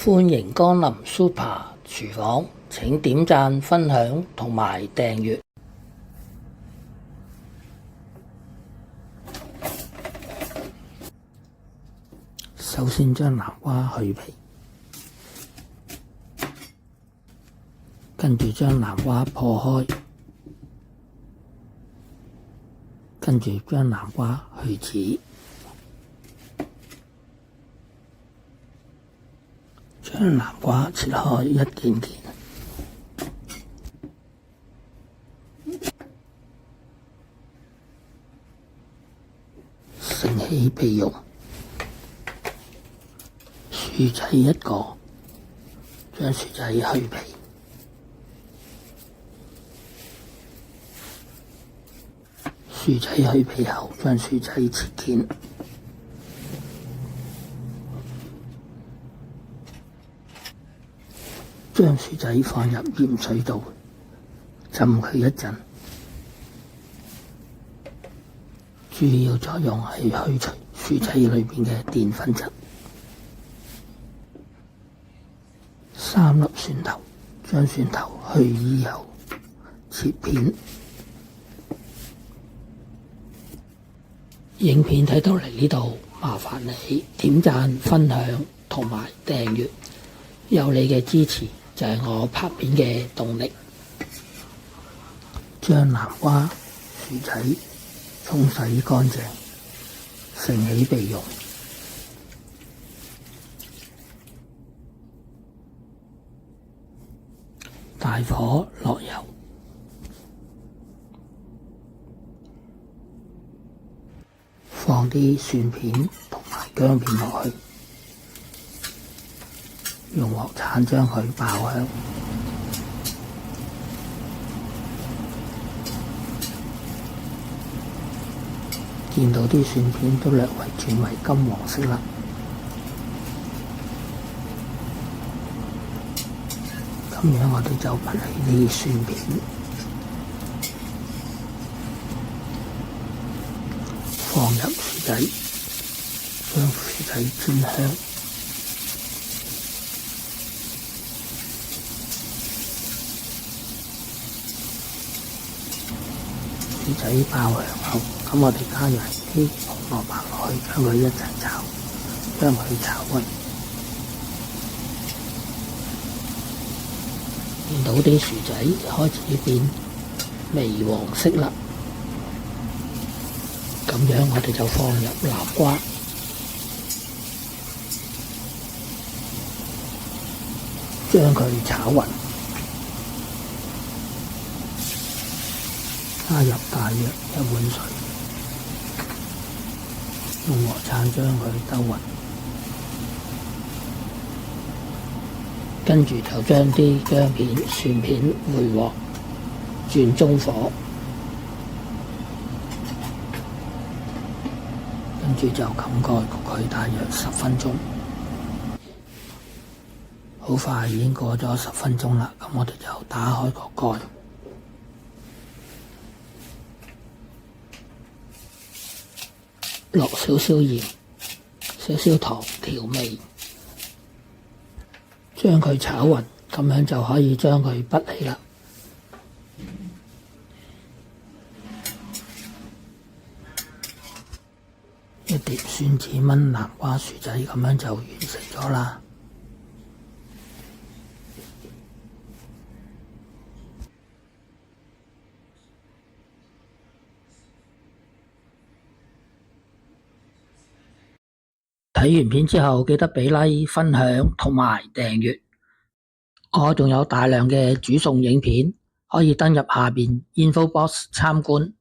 歡迎光臨 Super 廚房，請點讚、分享同埋訂閱。首先將南瓜去皮，跟住將南瓜破開，跟住將南瓜去籽，將南瓜切開一件件，盛起備用。薯仔一個，將薯仔去皮，薯仔去皮後，將薯仔切件，將薯仔放入鹽水度浸佢一陣，主要作用係去除薯仔裏面嘅澱粉質。3粒蒜頭，將蒜頭去衣後切片。影片睇到嚟呢度，麻煩你點讚、分享同埋訂閱，有你嘅支持就係我拍片嘅動力。將南瓜、薯仔沖洗乾淨，盛起備用。大火落油，放啲蒜片同埋薑片落去，用鑊鏟將佢爆香。見到啲蒜片都略為轉為金黃色啦。咁樣我哋就拔起啲蒜片，放入薯仔，將薯仔煎香。薯仔爆香後，咁我哋加入啲紅蘿蔔落去，將佢一齊炒，將佢炒勻。見到啲薯仔開始變微黃色啦，咁樣我哋就放入南瓜，將佢炒勻，加入大約1碗水，用鑊鏟將佢兜勻。跟住就將啲薑片、蒜片回鑊，轉中火，跟住就冚蓋焗佢大約10分鐘。好快已經過咗10分鐘啦，咁我哋就打開個蓋，落少少鹽、少少糖調味。將佢炒勻，咁樣就可以將佢拔起啦。一碟蒜子炆南瓜薯仔咁樣就完成咗啦。睇完片之後，記得俾 like、分享同埋訂閱。我仲有大量嘅煮餸影片，可以登入下邊 info box 參觀。